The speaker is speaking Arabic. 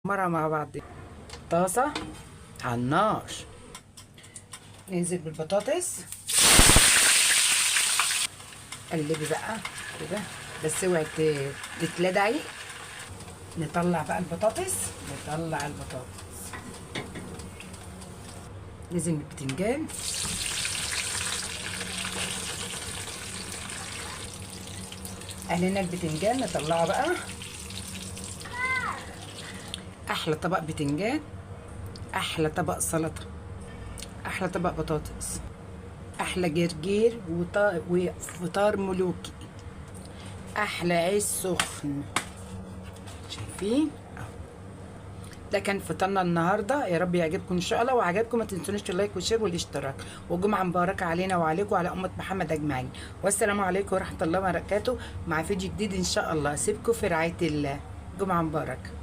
مرة مع بعض. طاسة على النار، ننزل بالبطاطس، قلبي بقى كده بس اوعي تتلدعي. نطلع بقى البطاطس، ننزل بالبتنجان، قلينا البتنجان نطلعه بقى. احلى طبق بتنجان، احلى طبق سلطه، احلى طبق بطاطس، احلى جرجير وفطار ملوكي، احلى عيش سخن. شايفين اهو. ده كان فطارنا النهارده، يا رب يعجبكم ان شاء الله. وعجبكم ما تنسونيش اللايك والشير والاشتراك، وجمعه مباركه علينا وعليكم وعلى امه محمد اجمعين. والسلام عليكم ورحمه الله وبركاته، مع فيديو جديد ان شاء الله. اسيبكم في رعايه الله. جمعه مباركه.